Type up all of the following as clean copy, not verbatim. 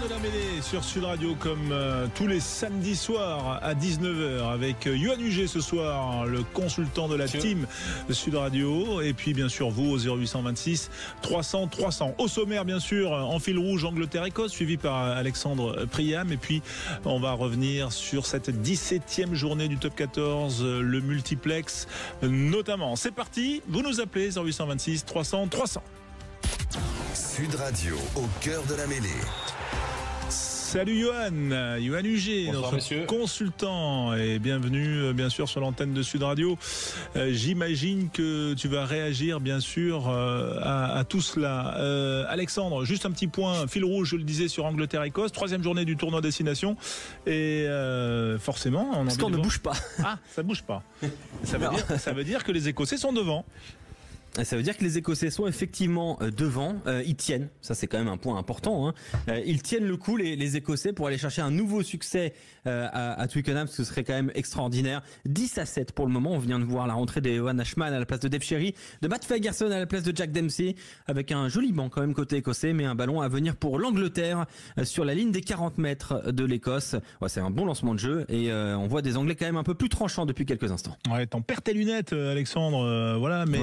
De la mêlée sur Sud Radio comme tous les samedis soirs à 19h avec Yohan Uger ce soir, le consultant de la team Sud Radio, et puis bien sûr vous au 0826 300 300. Au sommaire bien sûr en fil rouge Angleterre-Écosse suivi par Alexandre Priam, et puis on va revenir sur cette 17e journée du top 14, le multiplex notamment. C'est parti, vous nous appelez 0826 300 300. Sud Radio au cœur de la mêlée. Salut Yohan Uger, notre messieurs. Consultant, et bienvenue bien sûr sur l'antenne de Sud Radio. J'imagine que tu vas réagir bien sûr à tout cela. Alexandre, juste un petit point, fil rouge, je le disais, sur Angleterre-Écosse, 3e journée du tournoi destination, et forcément... Parce qu'on ne bouge pas. Ah, ça bouge pas. Ça veut dire que les Écossais sont devant. Ça veut dire que les Écossais sont effectivement devant, ils tiennent, ça c'est quand même un point important, hein. Ils tiennent le coup les Écossais pour aller chercher un nouveau succès à Twickenham, ce serait quand même extraordinaire. 10-7 pour le moment, on vient de voir la rentrée des Johan Ashman à la place de Dave Sherry, de Matt Fagerson à la place de Jack Dempsey, avec un joli banc quand même côté écossais, mais un ballon à venir pour l'Angleterre sur la ligne des 40 mètres de l'Écosse. Ouais, c'est un bon lancement de jeu, et on voit des Anglais quand même un peu plus tranchants depuis quelques instants. Ouais, t'en perds tes lunettes Alexandre, voilà, mais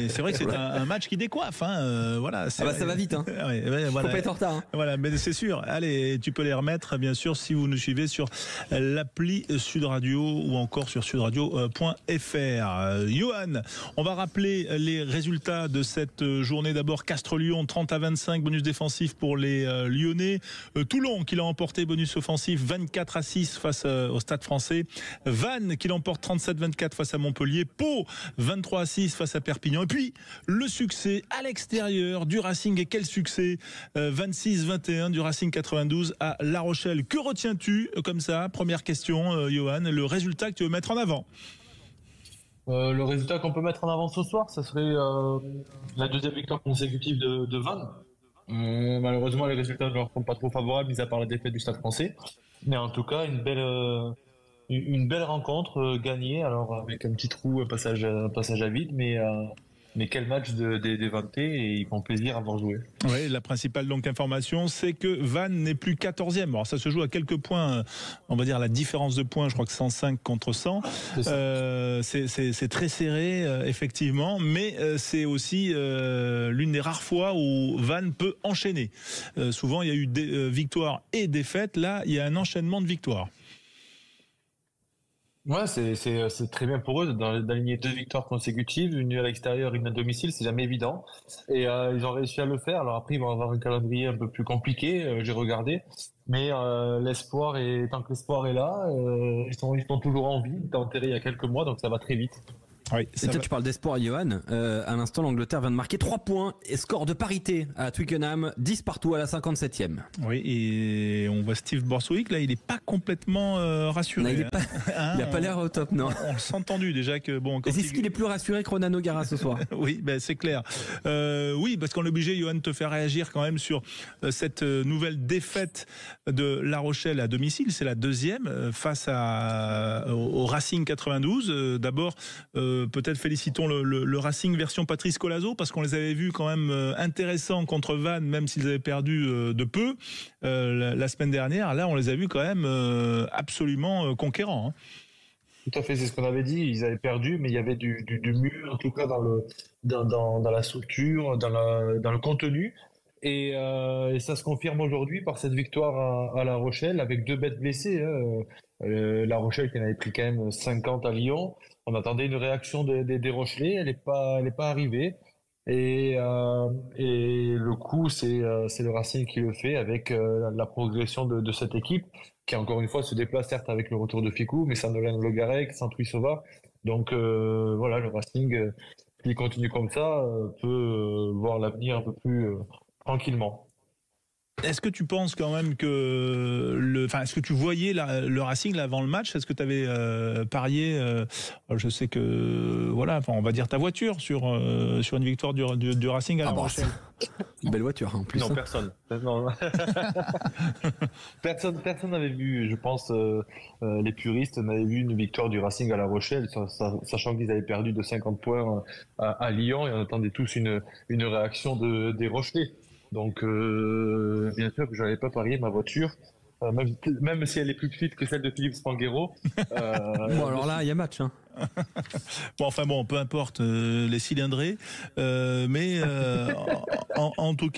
c'est vrai que c'est un match qui décoiffe, hein, voilà. Ça va vite, hein. Ouais, voilà. Faut pas être en retard, hein. Voilà, mais c'est sûr. Allez, tu peux les remettre, bien sûr, si vous nous suivez sur l'appli Sud Radio ou encore sur sudradio.fr. Yohan, on va rappeler les résultats de cette journée. D'abord, Castres-Lyon, 30-25, bonus défensif pour les Lyonnais. Toulon, qui l'a emporté, bonus offensif, 24-6 face au Stade Français. Vannes, qui l'emporte 37-24 face à Montpellier. Pau, 23-6 face à Perpignan. Et puis, le succès à l'extérieur du Racing, et quel succès, 26-21 du Racing 92 à La Rochelle. Que retiens-tu comme ça? Première question, Yohan, le résultat que tu veux mettre en avant. Le résultat qu'on peut mettre en avant ce soir, ça serait la deuxième victoire consécutive de Vannes. Malheureusement, les résultats ne leur sont pas trop favorables, mis à part la défaite du Stade Français. Mais en tout cas, une belle rencontre gagnée, alors avec un petit trou, un passage à vide, mais quel match des Vantais, et ils font plaisir à voir jouer. Oui, la principale donc information, c'est que Vannes n'est plus 14e. Alors ça se joue à quelques points, on va dire la différence de points, je crois que 105 contre 100. C'est très serré, effectivement, mais c'est aussi l'une des rares fois où Vannes peut enchaîner. Souvent, il y a eu des victoires et défaites. Là, il y a un enchaînement de victoires. Ouais, c'est très bien pour eux d'aligner 2 victoires consécutives, une à l'extérieur, une à domicile, c'est jamais évident. Et ils ont réussi à le faire. Alors après, ils vont avoir un calendrier un peu plus compliqué, j'ai regardé. Mais tant que l'espoir est là, ils sont toujours en vie, étaient enterrés il y a quelques mois, donc ça va très vite. Oui, et toi, tu parles d'espoir, Yohan. À l'instant, l'Angleterre vient de marquer 3 points et score de parité à Twickenham, 10 partout à la 57e. Oui, et on voit Steve Borswick, là, il n'est pas complètement rassuré. Non, il a pas l'air au top, non. On le sent tendu déjà que bon. Est-ce qu'il est plus rassuré que Ronan O'Gara ce soir? Oui, c'est clair. Oui, parce qu'on est obligé, Yohan, de te faire réagir quand même sur cette nouvelle défaite de La Rochelle à domicile. C'est la deuxième face au Racing 92. D'abord, peut-être félicitons le Racing version Patrice Colazo, parce qu'on les avait vus quand même intéressants contre Vannes, même s'ils avaient perdu de peu la semaine dernière. Là, on les a vus quand même absolument conquérants, hein. Tout à fait, c'est ce qu'on avait dit. Ils avaient perdu, mais il y avait du mieux, en tout cas dans la structure, dans le contenu. Et ça se confirme aujourd'hui par cette victoire à La Rochelle, avec 2 bêtes blessées, hein. La Rochelle qui en avait pris quand même 50 à Lyon. On attendait une réaction des Rochelais, elle est pas arrivée. Et le coup, c'est le Racing qui le fait, avec la progression de cette équipe, qui encore une fois se déplace certes avec le retour de Ficou, mais sans Nolan Logarec, sans Tuisova. Donc voilà, le Racing, s'il continue comme ça, peut voir l'avenir un peu plus tranquillement. Est-ce que tu penses quand même que est-ce que tu voyais le Racing là, avant le match? Est-ce que tu avais parié, je sais que voilà, on va dire ta voiture sur une victoire du Racing à La Rochelle? Une belle voiture en plus. Non, personne. Non. Personne n'avait vu, je pense, les puristes n'avaient vu une victoire du Racing à La Rochelle, sachant qu'ils avaient perdu de 50 points à Lyon, et on attendait tous une réaction des Rochelais. Donc, bien sûr que je n'allais pas parier ma voiture, même si elle est plus petite que celle de Philippe Spanghero. Bon, alors là, il y a match. Hein. Bon, peu importe les cylindrés, mais en tout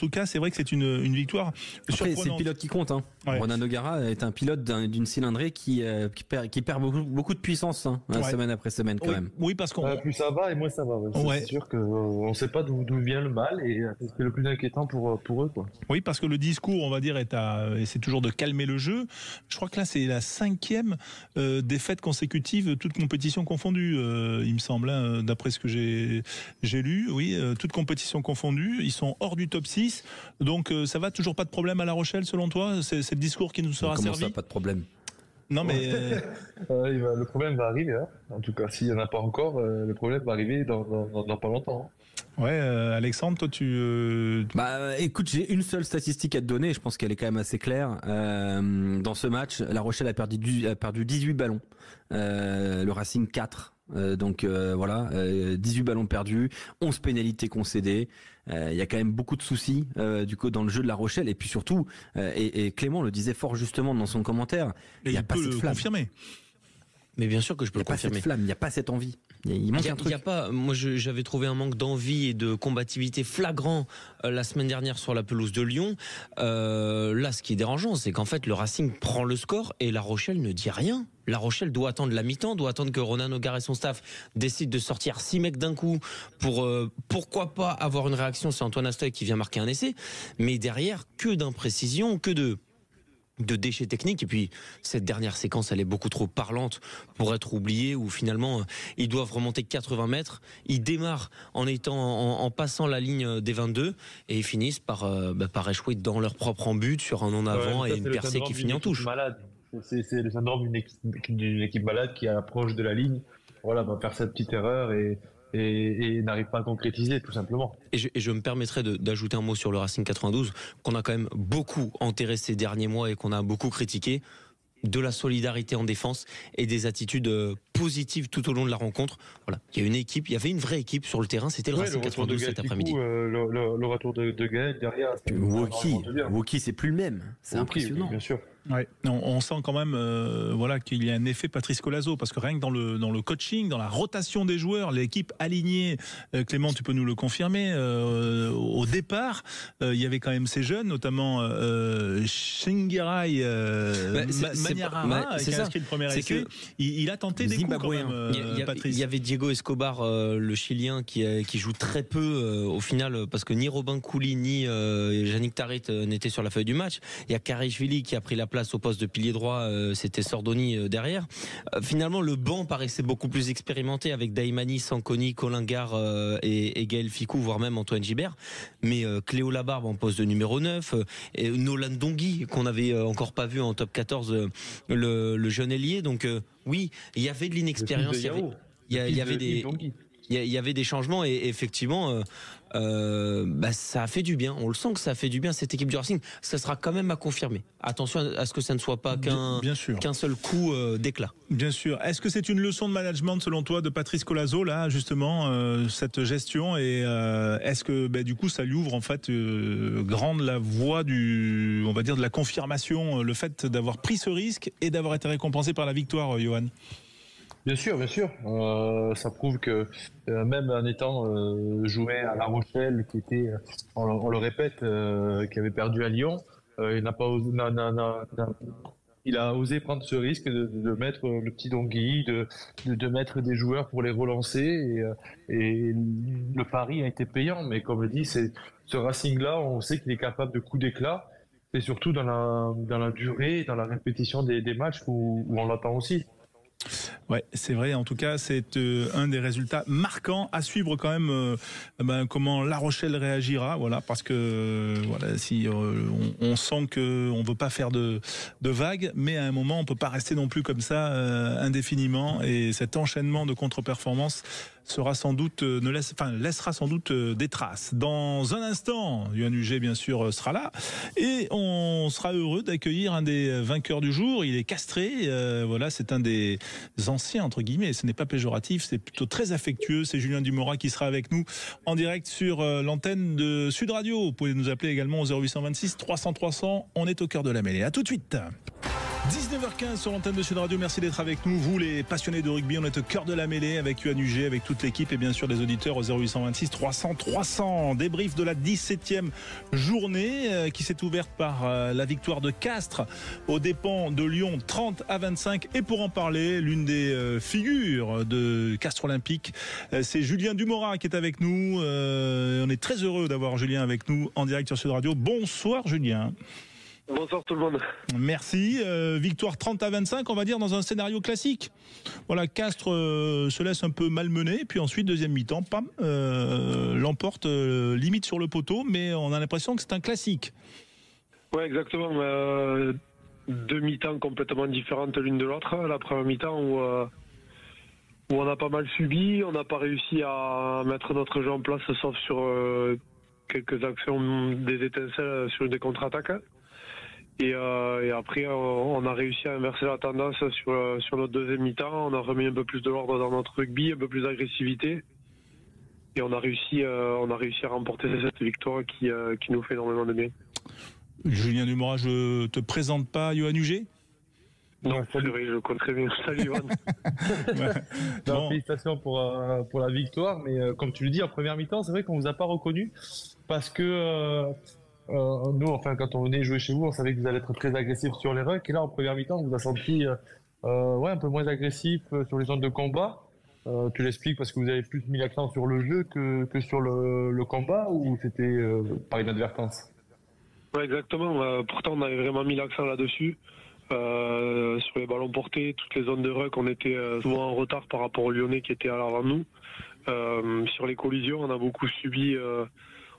cas, c'est vrai que c'est une victoire surprenante. C'est le pilote qui compte. Hein. Ouais. Ronan O'Gara est un pilote d'une cylindrée qui perd beaucoup de puissance semaine après semaine quand même. Oui, parce qu'on plus ça va et moins ça va. C'est sûr qu'on ne sait pas d'où vient le mal et c'est le plus inquiétant pour eux, quoi. Oui, parce que le discours, on va dire, c'est toujours de calmer le jeu. Je crois que là, c'est la 5e défaite consécutive, toute compétition confondue, il me semble, hein, d'après ce que j'ai lu. Oui, toute compétition confondue, ils sont hors du top 6. Donc ça va, toujours pas de problème à La Rochelle selon toi? C'est le discours qui nous sera servi? Comment ça, pas de problème? Non mais le problème va arriver. Hein. En tout cas, s'il n'y en a pas encore, le problème va arriver dans pas longtemps. Ouais, Alexandre, toi tu... écoute, j'ai une seule statistique à te donner, je pense qu'elle est quand même assez claire. Dans ce match, La Rochelle a perdu 18 ballons, le Racing 4. Voilà, 18 ballons perdus, 11 pénalités concédées. Il y a quand même beaucoup de soucis du coup dans le jeu de La Rochelle, et puis surtout, et Clément le disait fort justement dans son commentaire, il n'y a pas cette flamme. Confirmer. Mais bien sûr que je peux le confirmer. Il n'y a pas cette flamme, il n'y a pas cette envie. Il manque un truc. Moi, j'avais trouvé un manque d'envie et de combativité flagrant la semaine dernière sur la pelouse de Lyon. Là, ce qui est dérangeant, c'est qu'en fait, le Racing prend le score et La Rochelle ne dit rien. La Rochelle doit attendre la mi-temps, doit attendre que Ronan O'Gara et son staff décident de sortir 6 mecs d'un coup pour pourquoi pas avoir une réaction. C'est Antoine Astoy qui vient marquer un essai. Mais derrière, que d'imprécision, que de déchets techniques. Et puis cette dernière séquence, elle est beaucoup trop parlante pour être oubliée, où finalement ils doivent remonter 80 mètres, ils démarrent en passant la ligne des 22 et ils finissent par échouer dans leur propre embut sur un en avant et une percée qui finit en touche. Malade. C'est le syndrome d'une équipe malade qui approche de la ligne, voilà, va faire cette petite erreur et n'arrive pas à concrétiser, tout simplement. Et je me permettrais d'ajouter un mot sur le Racing 92, qu'on a quand même beaucoup enterré ces derniers mois et qu'on a beaucoup critiqué. De la solidarité en défense et des attitudes positives tout au long de la rencontre. Voilà, il y avait une vraie équipe sur le terrain, c'était le Racing 92 cet après-midi. Le retour de Gaël derrière. Woki, c'est plus le même. C'est impressionnant. Bien sûr. Ouais, on sent quand même qu'il y a un effet Patrice Colazo, parce que rien que dans le coaching, dans la rotation des joueurs, l'équipe alignée, Clément, tu peux nous le confirmer, au départ, il y avait quand même ces jeunes, notamment Shingirai Maniarara, qui a inscrit le premier essai. Il a tenté des coups quand même, Patrice. Il y avait Diego Escobar, le Chilien, qui joue très peu au final, parce que ni Robin Kouli ni Yannick Tarit n'étaient sur la feuille du match. Il y a Karishvili qui a pris la place au poste de pilier droit, c'était Sordoni derrière. Finalement, le banc paraissait beaucoup plus expérimenté avec Daimani, Sanconi, Colingar et Gaël Ficou, voire même Antoine Gibert. Mais Cléo Labarbe en poste de numéro 9, et Nolan Dongui, qu'on n'avait encore pas vu en top 14, le jeune ailier. Donc oui, il y avait de l'inexpérience. Il y avait des changements et effectivement ça a fait du bien. On le sent que ça a fait du bien, cette équipe du Racing. Ça sera quand même à confirmer. Attention à ce que ça ne soit pas qu'un seul coup d'éclat. Bien sûr. Est-ce que c'est une leçon de management selon toi de Patrice Colazo, là justement, cette gestion, et est-ce que du coup ça lui ouvre en fait grande la voie on va dire de la confirmation, le fait d'avoir pris ce risque et d'avoir été récompensé par la victoire, Johan? Bien sûr. Ça prouve que même en étant joué à La Rochelle, qui était, on le répète, qui avait perdu à Lyon, il a osé prendre ce risque de mettre le petit Dongui, de mettre des joueurs pour les relancer, et le pari a été payant. Mais comme je dis, ce Racing-là, on sait qu'il est capable de coups d'éclat, et surtout dans la durée, dans la répétition des matchs où on l'attend aussi. Ouais, c'est vrai. En tout cas, c'est un des résultats marquants à suivre quand même. Comment La Rochelle réagira, voilà, parce que si on sent que on veut pas faire de vagues, mais à un moment, on peut pas rester non plus comme ça indéfiniment. Et cet enchaînement de contre-performances laissera sans doute des traces. Dans un instant, Yoann Huget bien sûr sera là et on sera heureux d'accueillir un des vainqueurs du jour. Il est castré, voilà, c'est un des anciens entre guillemets. Ce n'est pas péjoratif, c'est plutôt très affectueux. C'est Julien Dumora qui sera avec nous en direct sur l'antenne de Sud Radio. Vous pouvez nous appeler également au 0826 300 300. On est au cœur de la mêlée. À tout de suite. 19h15 sur l'antenne de Sud Radio, merci d'être avec nous. Vous les passionnés de rugby, on est au cœur de la mêlée avec Yoann Huget, avec toute l'équipe et bien sûr des auditeurs au 0826 300 300. Débrief de la 17e journée qui s'est ouverte par la victoire de Castres aux dépens de Lyon 30-25. Et pour en parler, l'une des figures de Castres Olympique, c'est Julien Dumora qui est avec nous. On est très heureux d'avoir Julien avec nous en direct sur Sud Radio. Bonsoir Julien. Bonsoir tout le monde. Merci. Victoire 30-25, on va dire dans un scénario classique. Voilà, Castres se laisse un peu malmener, puis ensuite deuxième mi-temps, pam, l'emporte limite sur le poteau, mais on a l'impression que c'est un classique. Ouais, exactement. Deux mi-temps complètement différentes l'une de l'autre. La première mi-temps où on a pas mal subi, on n'a pas réussi à mettre notre jeu en place, sauf sur quelques actions, des étincelles sur des contre-attaques. Et après, on a réussi à inverser la tendance sur notre deuxième mi-temps. On a remis un peu plus de l'ordre dans notre rugby, un peu plus d'agressivité. Et on a réussi à remporter cette victoire qui nous fait énormément de bien. Julien Dumora, je te présente pas Yoann Huget ? Non, c'est vrai, je le connais très bien. Salut Yoann. Non, félicitations pour la victoire, mais comme tu le dis, en première mi-temps, c'est vrai qu'on vous a pas reconnu parce que nous, enfin, quand on venait jouer chez vous, on savait que vous allez être très agressif sur les rucks. Et là, en première mi-temps, on vous a senti un peu moins agressif sur les zones de combat. Tu l'expliques parce que vous avez plus mis l'accent sur le jeu que sur le combat, ou c'était par inadvertance? Ouais, exactement. Pourtant, on avait vraiment mis l'accent là-dessus. Sur les ballons portés, toutes les zones de ruck, on était souvent en retard par rapport aux Lyonnais qui étaient à l'avant de nous. Sur les collisions, on a beaucoup subi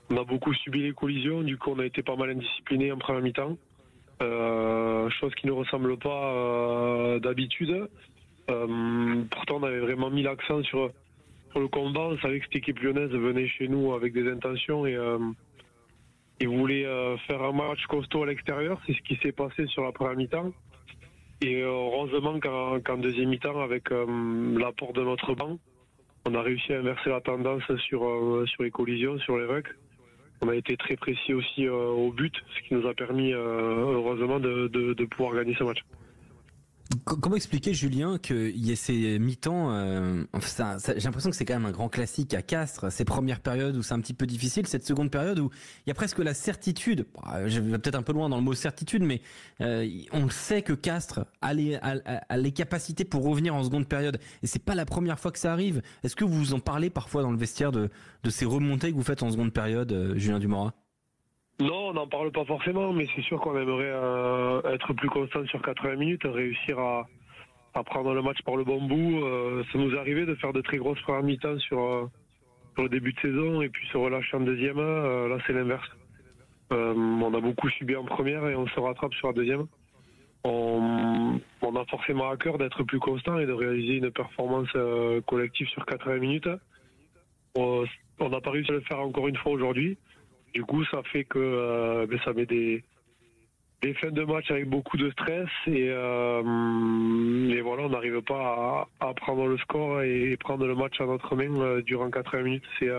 les collisions. Du coup, on a été pas mal indisciplinés en première mi-temps. Chose qui ne ressemble pas d'habitude. Pourtant, on avait vraiment mis l'accent sur le combat. On savait que cette équipe lyonnaise venait chez nous avec des intentions et voulait faire un match costaud à l'extérieur. C'est ce qui s'est passé sur la première mi-temps. Et heureusement qu'en deuxième mi-temps, avec l'apport de notre banc, on a réussi à inverser la tendance sur les collisions, sur les rucks. On a été très précis aussi au but, ce qui nous a permis heureusement de pouvoir gagner ce match. Comment expliquer, Julien, qu'il y ait ces mi-temps j'ai l'impression que c'est quand même un grand classique à Castres, ces premières périodes où c'est un petit peu difficile, cette seconde période où il y a presque la certitude, je vais peut-être un peu loin dans le mot certitude, mais on sait que Castres a les capacités pour revenir en seconde période, et c'est pas la première fois que ça arrive. Est-ce que vous en parlez parfois dans le vestiaire de ces remontées que vous faites en seconde période, Julien Dumora? Non, on n'en parle pas forcément, mais c'est sûr qu'on aimerait être plus constant sur 80 minutes, réussir à prendre le match par le bon bout. Ça nous est arrivé de faire de très grosses premières mi-temps sur le début de saison et puis se relâcher en deuxième. Là, c'est l'inverse. On a beaucoup subi en première et on se rattrape sur la deuxième. On a forcément à cœur d'être plus constant et de réaliser une performance collective sur 80 minutes. On n'a pas réussi à le faire encore une fois aujourd'hui. Du coup, ça fait que ça met des fins de match avec beaucoup de stress et voilà, on n'arrive pas à prendre le score et prendre le match à notre main durant 80 minutes. C'est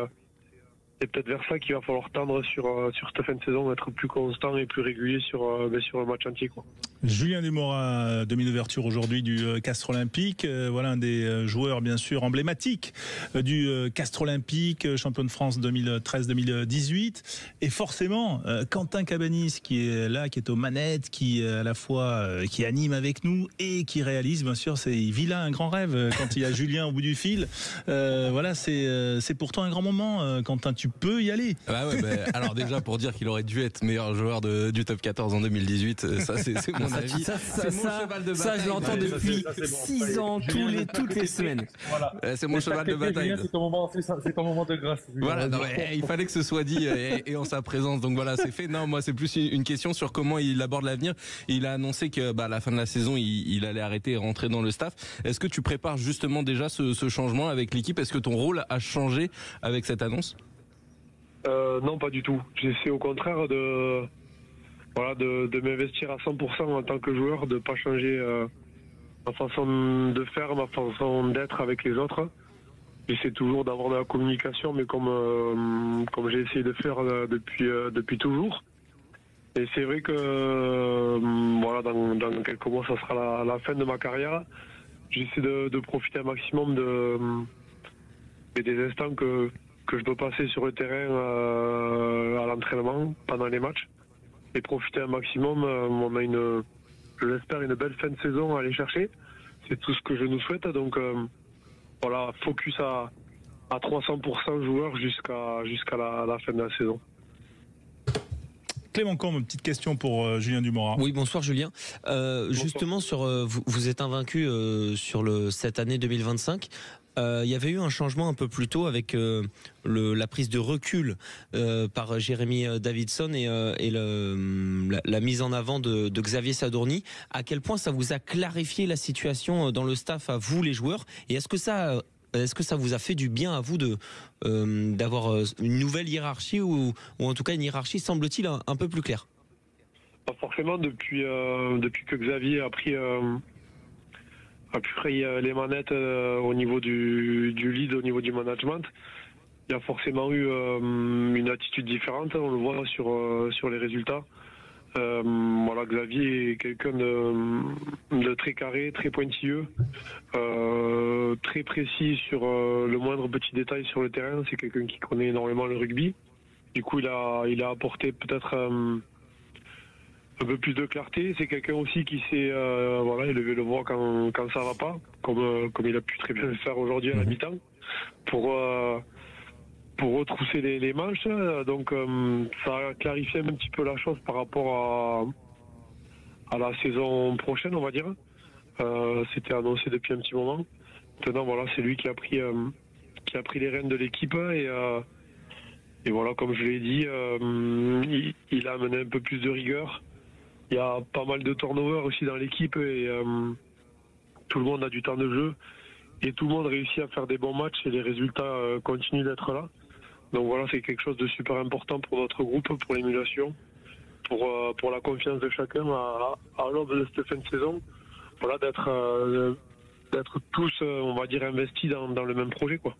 peut-être vers ça qu'il va falloir tendre sur cette fin de saison, être plus constant et plus régulier sur le match entier, quoi. Julien Dumora, demi d'ouverture aujourd'hui du Castres Olympique. Voilà un des joueurs bien sûr emblématiques du Castres Olympique, champion de France 2013-2018. Et forcément, Quentin Cabanis qui est là, qui est aux manettes, qui à la fois qui anime avec nous et qui réalise, bien sûr, il vit là un grand rêve quand il y a Julien au bout du fil. Voilà, c'est pourtant un grand moment, Quentin. Tu tu peux y aller. Alors déjà, pour dire qu'il aurait dû être meilleur joueur du top 14 en 2018, ça c'est mon avis. C'est mon cheval de bataille. Ça, je l'entends depuis 6 ans, toutes les semaines. Voilà. C'est mon cheval de bataille. C'est ton moment de grâce. Voilà, il fallait que ce soit dit et en sa présence. Donc voilà, c'est fait. Non, moi c'est plus une question sur comment il aborde l'avenir. Il a annoncé que à la fin de la saison, il allait arrêter et rentrer dans le staff. Est-ce que tu prépares justement déjà ce changement avec l'équipe? Est-ce que ton rôle a changé avec cette annonce? Non, pas du tout. J'essaie au contraire de m'investir à 100% en tant que joueur, de pas changer ma façon de faire, ma façon d'être avec les autres. J'essaie toujours d'avoir de la communication, mais comme j'ai essayé de faire depuis toujours. Et c'est vrai que dans quelques mois, ça sera la fin de ma carrière. J'essaie de profiter un maximum des instants que je peux passer sur le terrain à l'entraînement pendant les matchs et profiter un maximum. On a je l'espère, une belle fin de saison à aller chercher. C'est tout ce que je nous souhaite. Donc focus à 300% joueur jusqu'à la fin de la saison. Clément Combe, une petite question pour Julien Dumorat. Oui, bonsoir Julien. Justement, vous êtes invaincu sur cette année 2025. Il y avait eu un changement un peu plus tôt avec la prise de recul par Jérémy Davidson et la mise en avant de Xavier Sadourny. À quel point ça vous a clarifié la situation dans le staff à vous les joueurs, et est-ce que ça vous a fait du bien à vous d'avoir une nouvelle hiérarchie ou en tout cas une hiérarchie semble-t-il un peu plus claire? Pas forcément depuis que Xavier a pris les manettes au niveau du lead, au niveau du management. Il y a forcément eu une attitude différente, on le voit sur les résultats. Xavier est quelqu'un de très carré, très pointilleux, très précis sur le moindre petit détail sur le terrain. C'est quelqu'un qui connaît énormément le rugby. Du coup, il a apporté peut-être un peu plus de clarté. C'est quelqu'un aussi qui sait élever le voix quand ça va pas, comme il a pu très bien le faire aujourd'hui à la mi-temps, pour retrousser les manches. Donc ça a clarifié un petit peu la chose par rapport à la saison prochaine, on va dire. C'était annoncé depuis un petit moment. Maintenant, c'est lui qui a pris les rênes de l'équipe et voilà, comme je l'ai dit, il a amené un peu plus de rigueur. Il y a pas mal de turnover aussi dans l'équipe et tout le monde a du temps de jeu et tout le monde réussit à faire des bons matchs et les résultats continuent d'être là. Donc voilà, c'est quelque chose de super important pour notre groupe, pour l'émulation, pour la confiance de chacun à l'aube de cette fin de saison. Voilà, d'être tous, on va dire, investis dans le même projet, quoi.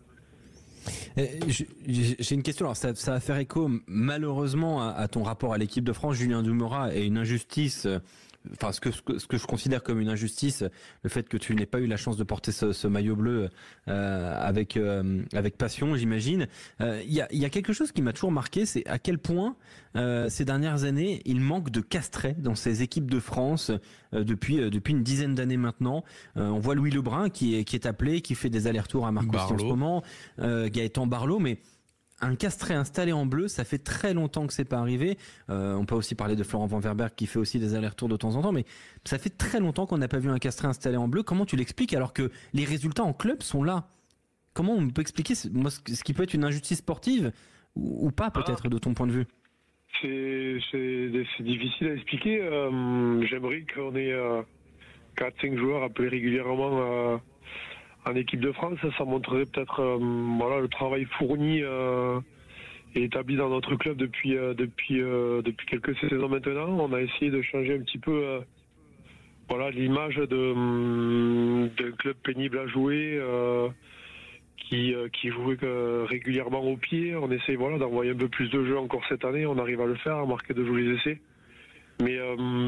J'ai une question, alors ça va faire écho malheureusement à ton rapport à l'équipe de France, Julien Dumorat, et une injustice, enfin ce que je considère comme une injustice, le fait que tu n'aies pas eu la chance de porter ce maillot bleu avec passion, j'imagine. Il y a quelque chose qui m'a toujours marqué, c'est à quel point ces dernières années il manque de castrés dans ces équipes de France depuis une dizaine d'années maintenant. On voit Louis Lebrun qui est appelé, qui fait des allers-retours à Marcoussis en ce moment, Gaëtan Barlot, mais un castré installé en bleu, ça fait très longtemps que c'est pas arrivé. On peut aussi parler de Florent Van Verberg qui fait aussi des allers-retours de temps en temps, mais ça fait très longtemps qu'on n'a pas vu un castré installé en bleu. Comment tu l'expliques alors que les résultats en club sont là? Comment on peut expliquer ce qui peut être une injustice sportive ou pas peut-être de ton point de vue? C'est difficile à expliquer. J'aimerais qu'on ait 4-5 joueurs appelés régulièrement en équipe de France. Ça montrerait peut-être le travail fourni et établi dans notre club depuis quelques saisons maintenant. On a essayé de changer un petit peu l'image d'un club pénible à jouer qui jouait régulièrement au pied. On essaye d'envoyer un peu plus de jeux encore cette année. On arrive à le faire, à marquer de jolis essais. Mais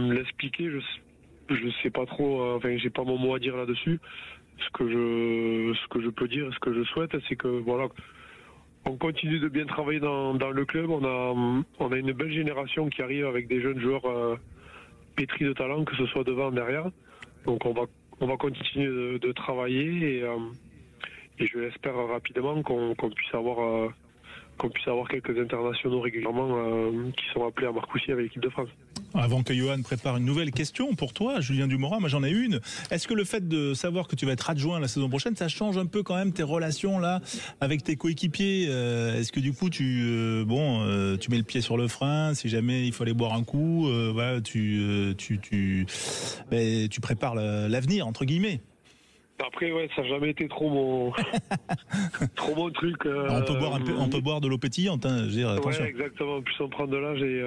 l'expliquer, je sais pas trop. J'ai pas mon mot à dire là-dessus. Ce que je peux dire, ce que je souhaite, c'est que on continue de bien travailler dans le club. On a une belle génération qui arrive avec des jeunes joueurs pétris de talent, que ce soit devant, derrière. Donc on va continuer de travailler et je l'espère rapidement qu'on puisse avoir qu'on puisse avoir quelques internationaux régulièrement qui sont appelés à Marcoussis avec l'équipe de France. Avant que Johan prépare une nouvelle question pour toi, Julien Dumorat, moi j'en ai une. Est-ce que le fait de savoir que tu vas être adjoint la saison prochaine, ça change un peu quand même tes relations là avec tes coéquipiers? Est-ce que du coup tu mets le pied sur le frein si jamais il faut aller boire un coup, voilà, tu prépares l'avenir entre guillemets? Après, ouais, ça n'a jamais été trop mon truc. On peut boire de l'eau pétillante, hein, je veux dire, attention. Ouais, exactement. Plus on prend de l'âge et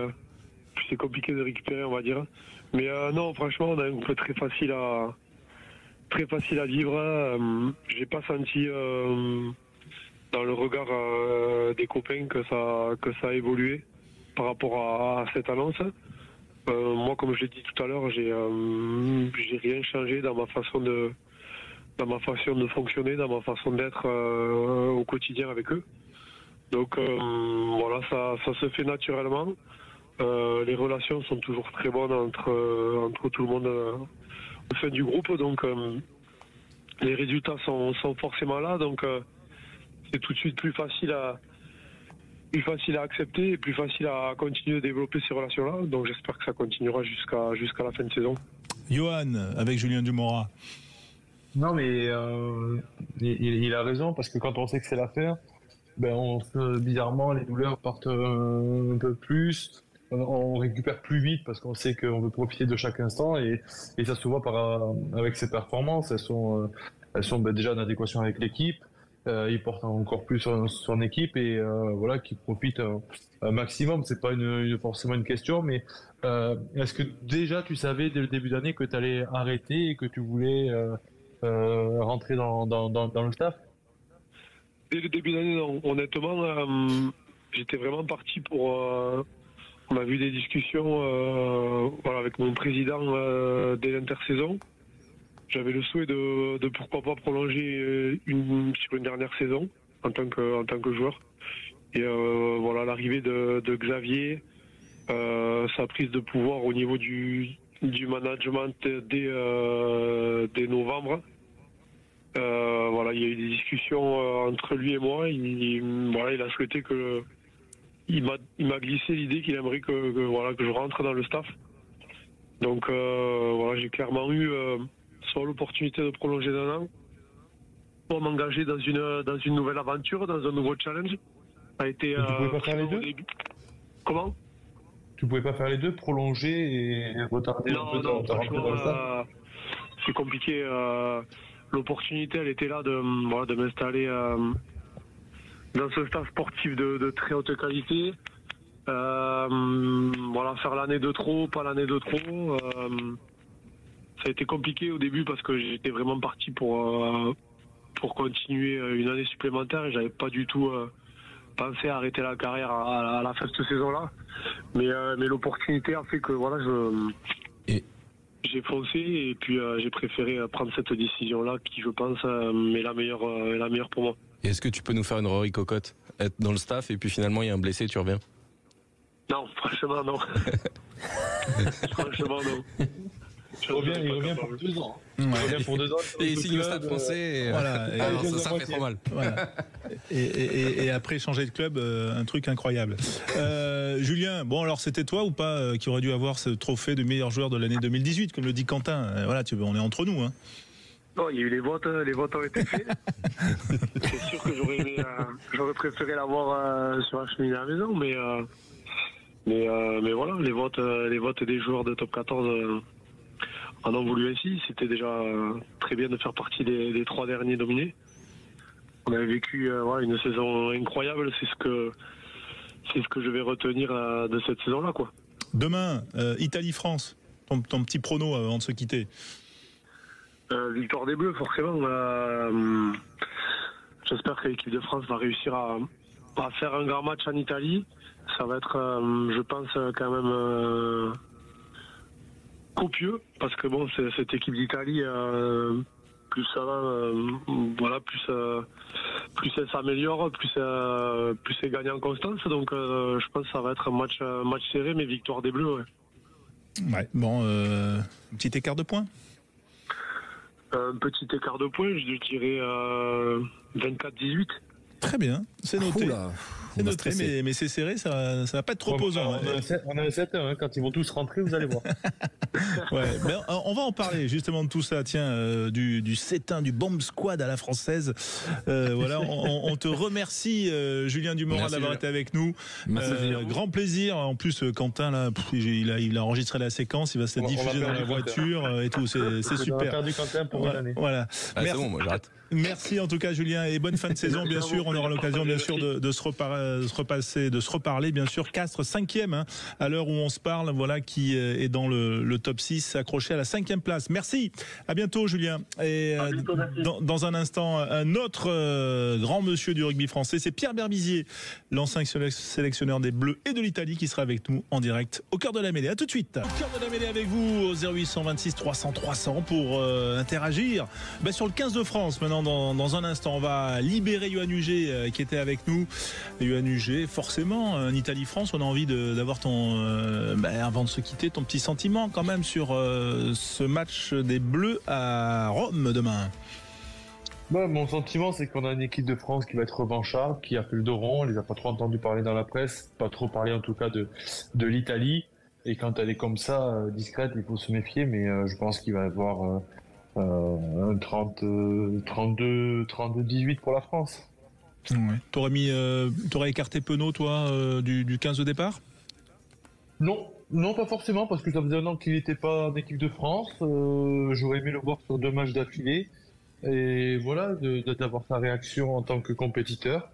plus c'est compliqué de récupérer, on va dire. Mais non, franchement, on a un groupe très facile à vivre. J'ai pas senti dans le regard des copains que ça a évolué par rapport à cette annonce. Moi, comme je l'ai dit tout à l'heure, j'ai rien changé dans ma façon de fonctionner, dans ma façon d'être au quotidien avec eux. Donc voilà, ça se fait naturellement. Les relations sont toujours très bonnes entre tout le monde au sein du groupe. Donc les résultats sont forcément là. Donc c'est tout de suite plus facile à accepter et plus facile à continuer de développer ces relations-là. Donc j'espère que ça continuera jusqu'à la fin de saison. Johan, avec Julien Dumorat. Non, mais il a raison, parce que quand on sait que c'est l'affaire, bizarrement, les douleurs partent un peu plus, on récupère plus vite parce qu'on sait qu'on veut profiter de chaque instant, et ça se voit avec ses performances. Elles sont déjà en adéquation avec l'équipe, il porte encore plus son équipe, et voilà, qui profite un maximum. C'est pas forcément une question, mais est-ce que déjà tu savais dès le début d'année que tu allais arrêter et que tu voulais rentrer dans le staff? Dès le début d'année, non. Honnêtement, j'étais vraiment parti pour... on a vu des discussions avec mon président dès l'intersaison. J'avais le souhait de pourquoi pas prolonger sur une dernière saison en tant que joueur. Et voilà, l'arrivée de Xavier, sa prise de pouvoir au niveau du management dès novembre. Voilà, il y a eu des discussions entre lui et moi. Il a souhaité il m'a glissé l'idée qu'il aimerait que je rentre dans le staff. Donc voilà, j'ai clairement eu soit l'opportunité de prolonger d'un an, pour m'engager dans une nouvelle aventure, dans un nouveau challenge. Ça a été. Tu pouvais pas faire les deux? Comment? Tu pouvais pas faire les deux, prolonger et retarder un peu ta rentrée dans le staff? C'est compliqué. L'opportunité, elle était là de m'installer dans ce staff sportif de très haute qualité. Voilà, faire l'année de trop, pas l'année de trop. Ça a été compliqué au début parce que j'étais vraiment parti pour continuer une année supplémentaire et j'avais pas du tout pensé à arrêter la carrière à la fin de cette saison-là. Mais l'opportunité a fait que voilà, j'ai foncé et puis j'ai préféré prendre cette décision-là qui, je pense, est la meilleure pour moi. Et est-ce que tu peux nous faire une Rory Cocotte, être dans le staff et puis finalement il y a un blessé, tu reviens? Non, franchement non. Franchement non. Il revient pour 2 ans. Il revient pour 2 ans. Et il signe au Stade Français. Voilà. Ça fait trop mal. Voilà. Et après changer de club, un truc incroyable. Julien, bon alors c'était toi ou pas qui aurait dû avoir ce trophée de meilleur joueur de l'année 2018, comme le dit Quentin. Voilà, on est entre nous. Hein. Non, il y a eu les votes ont été faits. C'est sûr que j'aurais préféré l'avoir sur la cheminée à la maison, mais voilà, les votes des joueurs de top 14 en ont voulu ainsi. C'était déjà très bien de faire partie des 3 derniers nominés. On avait vécu une saison incroyable, c'est ce que je vais retenir de cette saison-là, quoi. Demain, Italie-France, ton petit prono avant de se quitter. Victoire des Bleus, forcément. J'espère que l'équipe de France va réussir à faire un grand match en Italie. Ça va être, je pense, quand même copieux, parce que bon, cette équipe d'Italie, plus ça va, plus elle s'améliore, plus elle gagne en constance. Donc, je pense que ça va être un match serré, mais victoire des Bleus. Ouais. Bon, petit écart de points. Un petit écart de points, je dirais 24-18. Très bien, c'est noté. C'est noté, mais c'est serré, ça va pas être trop posant. On a un 7 hein, quand ils vont tous rentrer, vous allez voir. Ouais, ben, on va en parler justement de tout ça, tiens, du 7-1, du bomb squad à la française. Voilà, on te remercie, Julien Dumoral, d'avoir été avec nous. Grand plaisir. En plus, Quentin, là, il a enregistré la séquence, il va se diffuser dans la voiture et tout. C'est super. On a perdu Quentin pour une année. Voilà. C'est bon, moi j'arrête. Merci en tout cas Julien et bonne fin de saison bien sûr. On aura l'occasion bien sûr de se reparler bien sûr. Castres 5e à l'heure où on se parle, voilà qui est dans le top 6 accroché à la 5e place. Merci, à bientôt Julien. Et dans un instant un autre grand monsieur du rugby français, c'est Pierre Berbizier, l'ancien sélectionneur des Bleus et de l'Italie qui sera avec nous en direct au cœur de la mêlée. À tout de suite. Au cœur de la mêlée avec vous au 0826 300 300 pour interagir sur le 15 de France maintenant. Dans un instant, on va libérer Yohann Huget qui était avec nous. Yohann Huget, forcément, en Italie-France, on a envie d'avoir ton, avant de se quitter, ton petit sentiment quand même sur ce match des Bleus à Rome demain. Mon sentiment, c'est qu'on a une équipe de France qui va être revancharde, qui a fait le dos rond. On les a pas trop entendus parler dans la presse, pas trop parler en tout cas de l'Italie. Et quand elle est comme ça, discrète, il faut se méfier. Mais je pense qu'il va y avoir un 32-18 pour la France. Ouais. T'aurais écarté Penaud, toi, du 15 de départ ? Non, pas forcément, parce que ça faisait un an qu'il n'était pas en équipe de France. J'aurais aimé le voir sur 2 matchs d'affilée. Et voilà, d'avoir sa réaction en tant que compétiteur.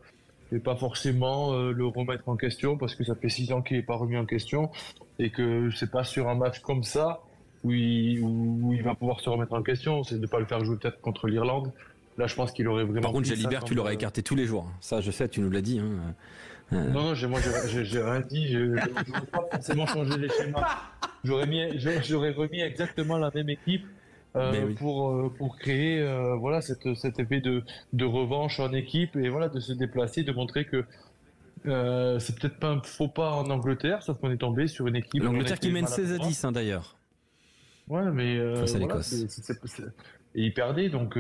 Et pas forcément le remettre en question, parce que ça fait 6 ans qu'il n'est pas remis en question. Et que c'est pas sur un match comme ça où il va pouvoir se remettre en question, c'est de ne pas le faire jouer peut-être contre l'Irlande. Là, je pense qu'il aurait vraiment... Par contre, Jalibert, tu l'aurais écarté tous les jours. Ça, je sais, tu nous l'as dit. Non, moi, j'ai rien dit. Je ne veux pas forcément changer les schémas. J'aurais remis exactement la même équipe pour créer cet effet de revanche en équipe et voilà, de se déplacer, de montrer que c'est peut-être pas un faux pas en Angleterre, sauf qu'on est tombé sur une équipe... L'Angleterre qui mène 16-10 d'ailleurs. Ouais, mais face à l'Écosse. Et ils perdaient, donc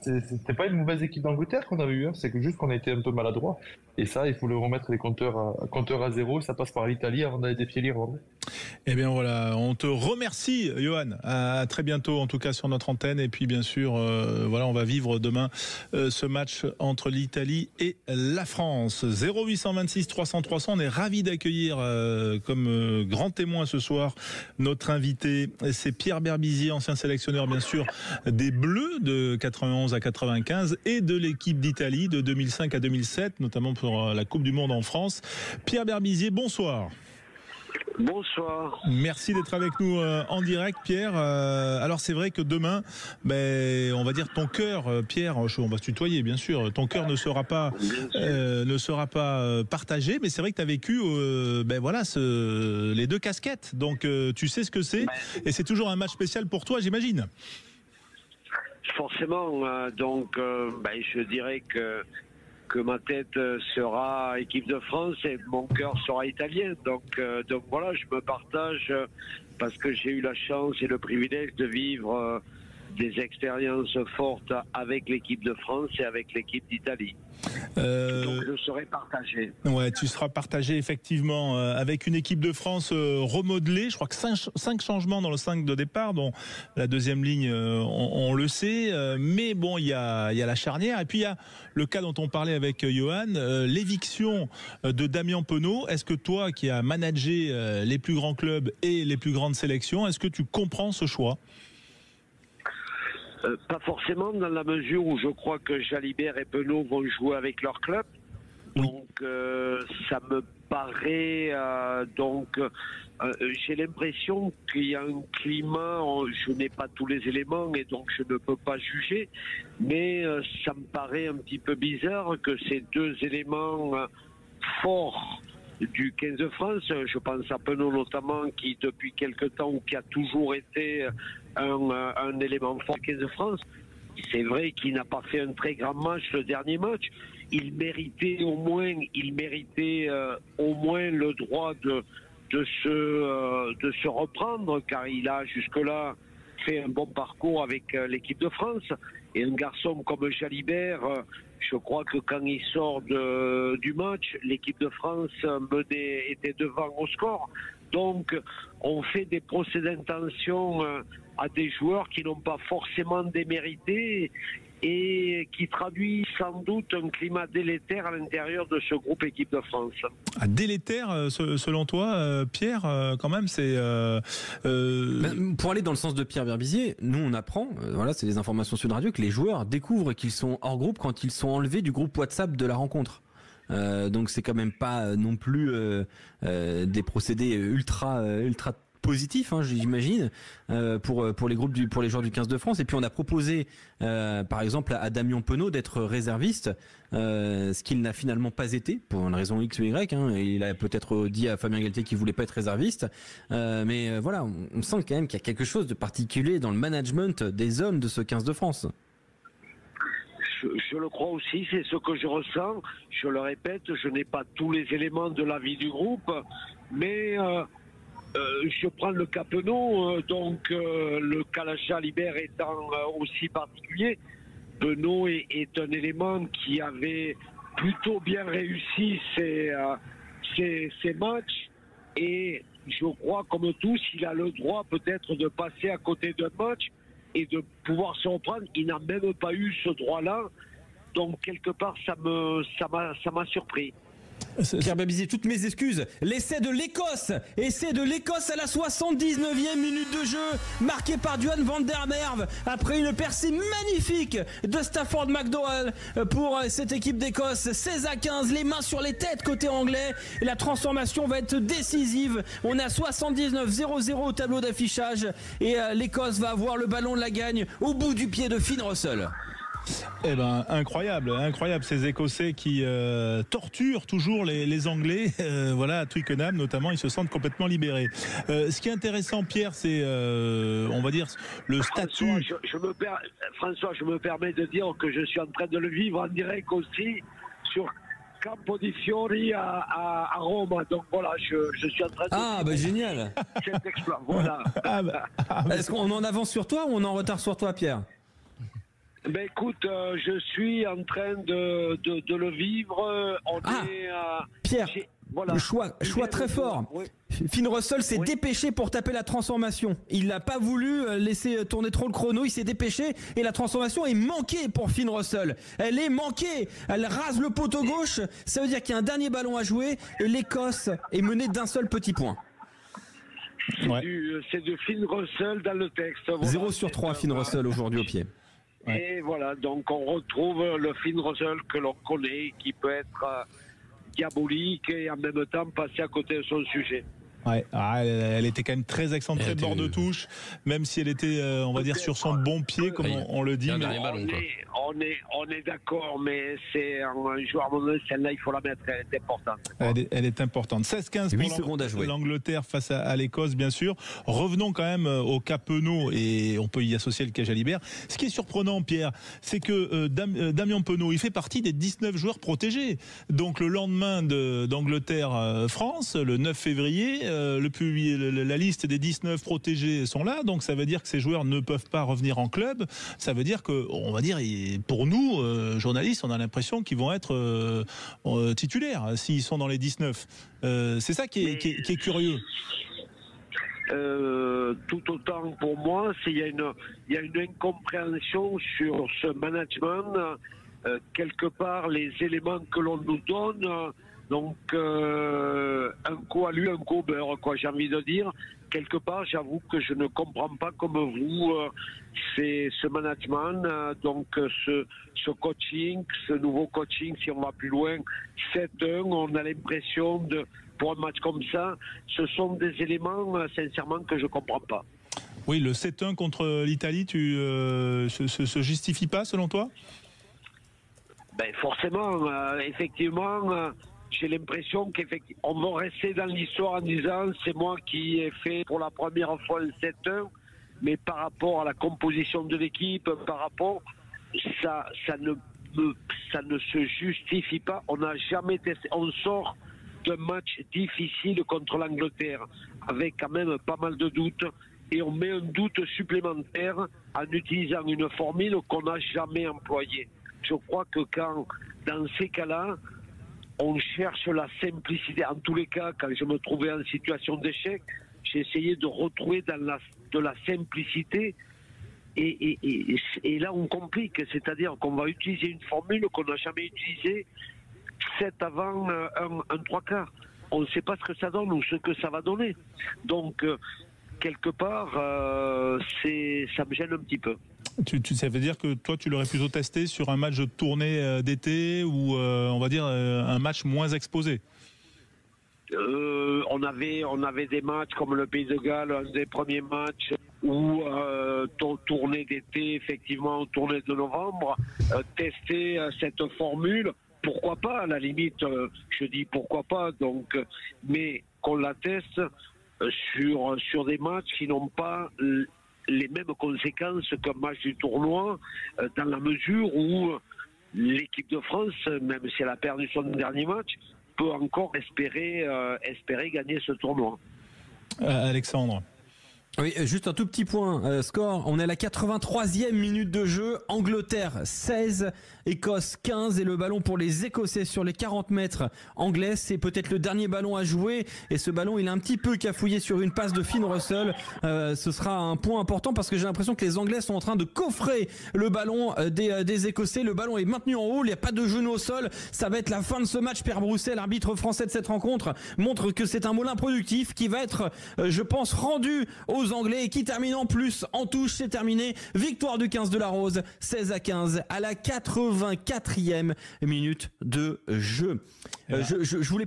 c'était pas une mauvaise équipe d'Angleterre qu'on avait eu, c'est que juste qu'on a été un peu maladroit. Et ça, il faut le remettre les compteurs à zéro, ça passe par l'Italie avant d'aller défier l'Irlande. Eh bien voilà, on te remercie Yohann, à très bientôt en tout cas sur notre antenne et puis bien sûr on va vivre demain ce match entre l'Italie et la France. 0826 300 300, on est ravis d'accueillir comme grand témoin ce soir notre invité, c'est Pierre Berbizier, ancien sélectionneur bien sûr des Bleus de 91 à 95 et de l'équipe d'Italie de 2005 à 2007, notamment pour la Coupe du Monde en France. Pierre Berbizier, bonsoir. Bonsoir. Merci d'être avec nous en direct, Pierre. Alors c'est vrai que demain, on va dire ton cœur, Pierre, on va se tutoyer bien sûr, ton cœur ne sera pas partagé, mais c'est vrai que tu as vécu les 2 casquettes, donc tu sais ce que c'est, et c'est toujours un match spécial pour toi, j'imagine. Forcément, je dirais que ma tête sera équipe de France et mon cœur sera italien. Donc voilà, je me partage parce que j'ai eu la chance et le privilège de vivre des expériences fortes avec l'équipe de France et avec l'équipe d'Italie. Donc je serai partagé. Ouais, tu seras partagé effectivement avec une équipe de France remodelée. Je crois que 5 changements dans le 5 de départ, dont la deuxième ligne, on le sait. Mais bon, il y a la charnière. Et puis il y a le cas dont on parlait avec Yohann, l'éviction de Damien Penaud. Est-ce que toi, qui as managé les plus grands clubs et les plus grandes sélections, est-ce que tu comprends ce choix ? Pas forcément, dans la mesure où je crois que Jalibert et Penaud vont jouer avec leur club. Donc ça me paraît j'ai l'impression qu'il y a un climat, je n'ai pas tous les éléments et donc je ne peux pas juger, mais ça me paraît un petit peu bizarre que ces 2 éléments forts du 15 de France, je pense à Penaud notamment, qui depuis quelque temps, ou qui a toujours été un élément fort du 15 de France. C'est vrai qu'il n'a pas fait un très grand match le dernier match. Il méritait au moins le droit de se reprendre, car il a jusque-là fait un bon parcours avec l'équipe de France. Et un garçon comme Jalibert, Je crois que quand il sort du match, l'équipe de France était devant au score. Donc, on fait des procès d'intention à des joueurs qui n'ont pas forcément démérité et qui traduit sans doute un climat délétère à l'intérieur de ce groupe équipe de France. Délétère, selon toi, Pierre, quand même, c'est... Pour aller dans le sens de Pierre Berbizier, nous on apprend, voilà, c'est des informations sur radio, que les joueurs découvrent qu'ils sont hors groupe quand ils sont enlevés du groupe WhatsApp de la rencontre. Donc c'est quand même pas non plus des procédés ultra positif, hein, j'imagine, pour les groupes pour les joueurs du 15 de France. Et puis on a proposé, par exemple, à Damien Penaud d'être réserviste, ce qu'il n'a finalement pas été pour une raison X ou Y. Hein, et il a peut-être dit à Fabien Galtier qu'il voulait pas être réserviste, mais voilà, on sent quand même qu'il y a quelque chose de particulier dans le management des hommes de ce 15 de France. Je le crois aussi, c'est ce que je ressens. Je le répète, je n'ai pas tous les éléments de la vie du groupe, mais je prends le cas Penaud, donc le cas Jalibert étant aussi particulier. Penaud est un élément qui avait plutôt bien réussi ses matchs et je crois comme tous, il a le droit peut-être de passer à côté d'un match et de pouvoir se reprendre. Il n'a même pas eu ce droit-là, donc quelque part ça m'a surpris. Pierre Berbizier, toutes mes excuses. L'essai de l'Écosse à la 79e minute de jeu, marqué par Duhan van der Merwe après une percée magnifique de Stafford McDowell pour cette équipe d'Écosse. 16-15, les mains sur les têtes côté anglais. Et la transformation va être décisive. On a 79-0-0 au tableau d'affichage et l'Écosse va avoir le ballon de la gagne au bout du pied de Finn Russell. Eh ben, incroyable ces Écossais qui torturent toujours les Anglais. Voilà, à Twickenham notamment, ils se sentent complètement libérés. Ce qui est intéressant, Pierre, c'est, on va dire, le statut. François, je me permets de dire que je suis en train de le vivre en direct aussi sur Campo di Fiori à Rome. Donc voilà, je suis en train de... Ah, bah génial. Cet exploit, voilà. Est-ce qu'on en avance sur toi ou on est en retard sur toi, Pierre ? Ben écoute, je suis en train de le vivre. Pierre, voilà. Le choix très fort. Oui. Finn Russell s'est dépêché pour taper la transformation. Il n'a pas voulu laisser tourner trop le chrono, il s'est dépêché et la transformation est manquée pour Finn Russell. Elle est manquée, elle rase le poteau gauche, ça veut dire qu'il y a un dernier ballon à jouer et l'Écosse est menée d'un seul petit point. C'est de Finn Russell dans le texte. Voilà. 0 sur 3 Finn Russell aujourd'hui au pied. Et voilà, donc on retrouve le Finn Russell que l'on connaît, qui peut être diabolique et en même temps passer à côté de son sujet. Ouais, elle était quand même très excentrée de bord de touche, même si elle était, on va dire, sur son bon pied, comme on le dit. Mais on est d'accord, mais c'est un joueur moderne, celle-là, il faut la mettre, elle est importante. Elle est importante. 16-15 pour l'Angleterre face à l'Écosse, bien sûr. Revenons quand même au cas Penaud, et on peut y associer le cas Jalibert. Ce qui est surprenant, Pierre, c'est que Damien Penaud, il fait partie des 19 joueurs protégés. Donc le lendemain d'Angleterre-France, le 9 février, la liste des 19 protégés sont là, donc ça veut dire que ces joueurs ne peuvent pas revenir en club. Ça veut dire que, on va dire, pour nous, journalistes, on a l'impression qu'ils vont être titulaires s'ils sont dans les 19. C'est ça qui est curieux. Tout autant pour moi, il y a une incompréhension sur ce management. Quelque part, les éléments que l'on nous donne, donc un coup à lui, un coup au beurre, quoi, j'ai envie de dire. Quelque part, j'avoue que je ne comprends pas comme vous c'est ce management, donc ce coaching, ce nouveau coaching, si on va plus loin, 7-1, on a l'impression pour un match comme ça, ce sont des éléments, sincèrement, que je ne comprends pas. Oui, le 7-1 contre l'Italie, se justifie pas, selon toi ? Ben forcément, effectivement, j'ai l'impression qu'on va rester dans l'histoire en disant c'est moi qui ai fait pour la première fois le 7-1, mais par rapport à la composition de l'équipe, par rapport, ça ne se justifie pas. On n'a jamais testé. On sort d'un match difficile contre l'Angleterre avec quand même pas mal de doutes. Et on met un doute supplémentaire en utilisant une formule qu'on n'a jamais employée. Je crois que dans ces cas-là, on cherche la simplicité. En tous les cas, quand je me trouvais en situation d'échec, j'ai essayé de retrouver de la simplicité. Et là, on complique. C'est-à-dire qu'on va utiliser une formule qu'on n'a jamais utilisée 7 avant un 3/4. On ne sait pas ce que ça donne ou ce que ça va donner. Donc, quelque part, ça me gêne un petit peu. Ça veut dire que toi, tu l'aurais plutôt testé sur un match de tournée d'été ou, on va dire, un match moins exposé? On avait des matchs comme le Pays de Galles, un des premiers matchs où tournée d'été, effectivement, tournée de novembre, tester cette formule. Pourquoi pas, à la limite, je dis pourquoi pas, donc, mais qu'on la teste sur des matchs qui n'ont pas les mêmes conséquences qu'un match du tournoi, dans la mesure où l'équipe de France, même si elle a perdu son dernier match, peut encore espérer gagner ce tournoi. Alexandre. Oui, juste un tout petit point. Score, on est à la 83e minute de jeu. Angleterre 16, Écosse 15 et le ballon pour les Écossais sur les 40 mètres anglais. C'est peut-être le dernier ballon à jouer et ce ballon il est un petit peu cafouillé sur une passe de Finn Russell. Ce sera un point important parce que j'ai l'impression que les Anglais sont en train de coffrer le ballon des Écossais. Le ballon est maintenu en haut, il n'y a pas de genou au sol. Ça va être la fin de ce match. Pierre Brousset, l'arbitre français de cette rencontre, montre que c'est un Molin productif qui va être, je pense, rendu aux Anglais et qui termine en plus en touche. C'est terminé, victoire du 15 de la Rose, 16-15 à la 84e minute de jeu. Je voulais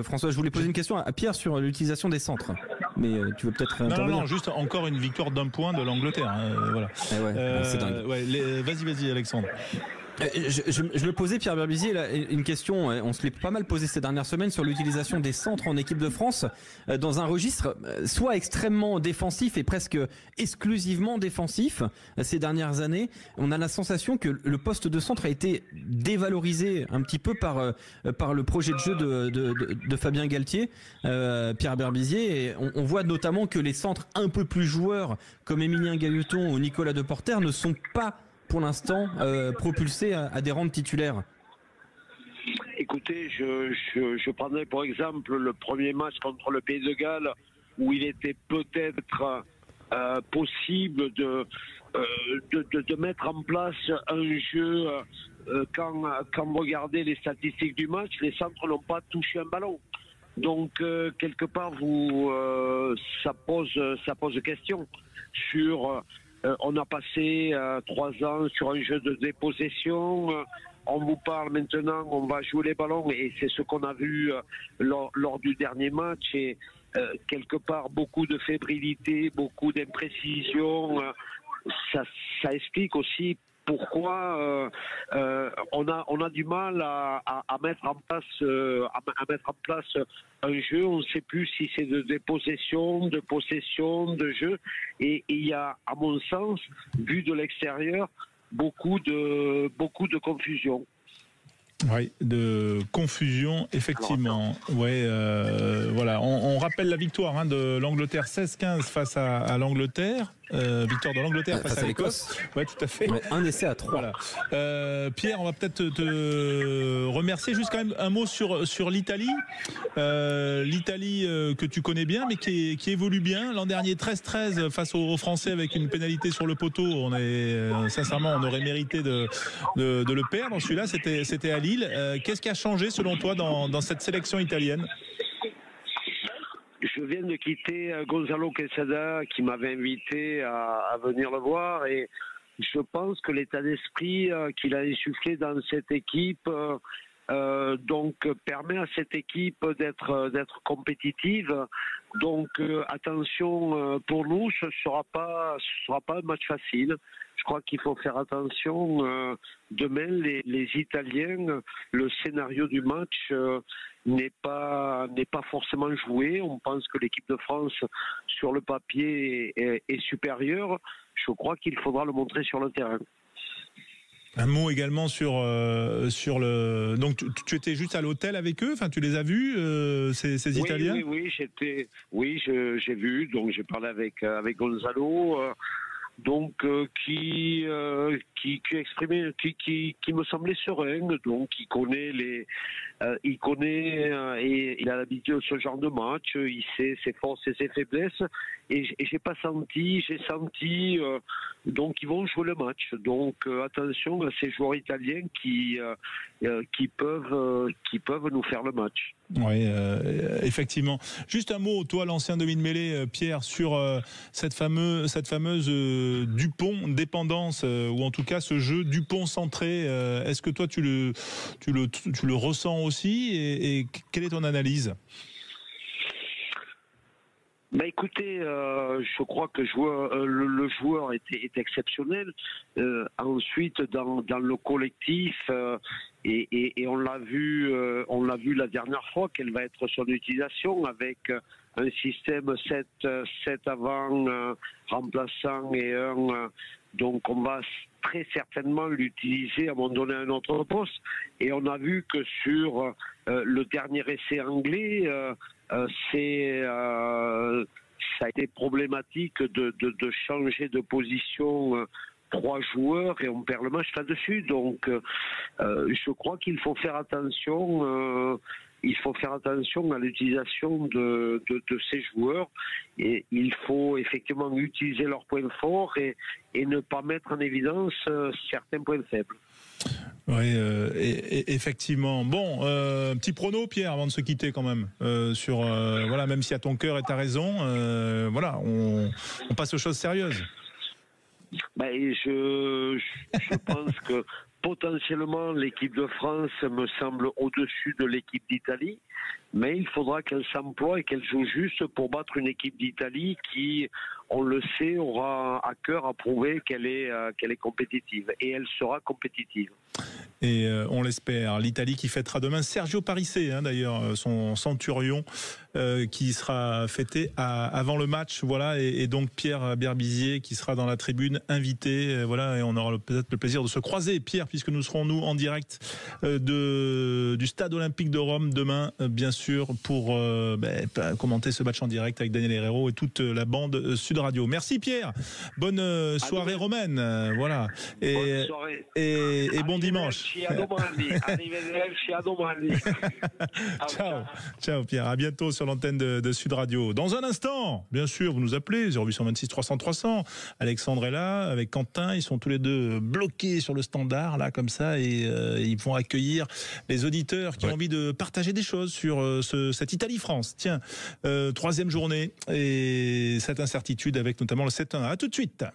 François, je voulais poser une question à Pierre sur l'utilisation des centres, mais tu veux peut-être non, juste encore une victoire d'un point de l'Angleterre, voilà. C'est dingue. Vas-y Alexandre. Je me posais, Pierre Berbizier, une question, on se l'est pas mal posé ces dernières semaines sur l'utilisation des centres en équipe de France dans un registre soit extrêmement défensif et presque exclusivement défensif ces dernières années. On a la sensation que le poste de centre a été dévalorisé un petit peu par le projet de jeu de Fabien Galtier, Pierre Berbizier, et on voit notamment que les centres un peu plus joueurs comme Émilien Gailleton ou Nicolas Deporter ne sont pas pour l'instant propulsé à des rangs de titulaires? Écoutez, je prendrai pour exemple le premier match contre le Pays de Galles où il était peut-être possible de mettre en place un jeu. Quand vous regardez les statistiques du match, les centres n'ont pas touché un ballon. Donc quelque part, ça pose question sur. On a passé 3 ans sur un jeu de dépossession. On vous parle maintenant, on va jouer les ballons et c'est ce qu'on a vu lors du dernier match. Et quelque part, beaucoup de fébrilité, beaucoup d'imprécision. Ça explique aussi pourquoi on a du mal à mettre en place un jeu. On ne sait plus si c'est de dépossession, de possession, de jeu. Et il y a, à mon sens, vu de l'extérieur, beaucoup de confusion. Oui, de confusion, effectivement. Voilà. On rappelle la victoire de l'Angleterre 16-15 face à l'Angleterre. Victoire de l'Angleterre face à l'Écosse. Oui, tout à fait. Ouais, un essai à 3. Voilà. Pierre, on va peut-être te remercier. Juste quand même un mot sur l'Italie. L'Italie que tu connais bien, mais qui évolue bien. L'an dernier, 13-13 face aux Français avec une pénalité sur le poteau. Sincèrement, on aurait mérité de le perdre. Celui-là, c'était à Lille. Qu'est-ce qui a changé selon toi dans cette sélection italienne? Je viens de quitter Gonzalo Quesada qui m'avait invité à venir le voir et je pense que l'état d'esprit qu'il a insufflé dans cette équipe donc permet à cette équipe d'être compétitive. Donc attention pour nous, ce sera pas un match facile. Je crois qu'il faut faire attention. Demain, les Italiens, le scénario du match n'est pas forcément joué. On pense que l'équipe de France, sur le papier, est supérieure. Je crois qu'il faudra le montrer sur le terrain. Un mot également sur le. Donc tu étais juste à l'hôtel avec eux. Enfin, tu les as vus ces Italiens. Oui, j'ai vu. Donc j'ai parlé avec Gonzalo. donc qui exprimait, qui me semblait serein, donc il connaît et il a l'habitude de ce genre de match, il sait ses forces et ses faiblesses, et j'ai senti donc ils vont jouer le match, donc attention à ces joueurs italiens qui peuvent nous faire le match. Oui, effectivement. Juste un mot, toi, l'ancien demi-de-mêlée, Pierre, sur cette fameuse Dupont dépendance, ou en tout cas ce jeu Dupont centré. Est-ce que toi tu le ressens aussi, et quelle est ton analyse? Bah écoutez, je crois que le joueur est exceptionnel. Ensuite, dans le collectif, et on l'a vu la dernière fois, quelle va être son utilisation avec un système 7 avant, remplaçant et un. Donc on va très certainement l'utiliser à un moment donné à un autre poste. Et on a vu que sur le dernier essai anglais, ça a été problématique de changer de position 3 joueurs, et on perd le match là-dessus. Donc je crois qu'il faut faire attention. Il faut faire attention à l'utilisation de ces joueurs, et il faut effectivement utiliser leurs points forts et ne pas mettre en évidence certains points faibles. Oui, effectivement. Bon, petit prono, Pierre, avant de se quitter quand même, sur voilà, même si à ton cœur et ta raison, voilà, on passe aux choses sérieuses. Ben, je pense que potentiellement l'équipe de France me semble au-dessus de l'équipe d'Italie, mais il faudra qu'elle s'emploie et qu'elle joue juste pour battre une équipe d'Italie qui, on le sait, aura à cœur à prouver qu'elle est compétitive, et elle sera compétitive. Et on l'espère. L'Italie qui fêtera demain Sergio Parissé, d'ailleurs, son centurion, qui sera fêté avant le match, voilà, et donc Pierre Berbizier qui sera dans la tribune invité, voilà, et on aura peut-être le plaisir de se croiser, Pierre, puisque nous serons en direct du Stade Olympique de Rome demain, bien sûr, pour commenter ce match en direct avec Daniel Herrero et toute la bande Sud Radio. Merci Pierre, bonne soirée romaine, voilà, bonne soirée. Et bon dimanche. Ciao Pierre, à bientôt sur l'antenne de Sud Radio. Dans un instant, bien sûr, vous nous appelez 0826 300 300. Alexandre est là avec Quentin, ils sont tous les deux bloqués sur le standard là comme ça, et ils vont accueillir les auditeurs qui ont envie de partager des choses sur cette Italie-France. Tiens, 3e journée et cette incertitude avec notamment le 7-1. À tout de suite.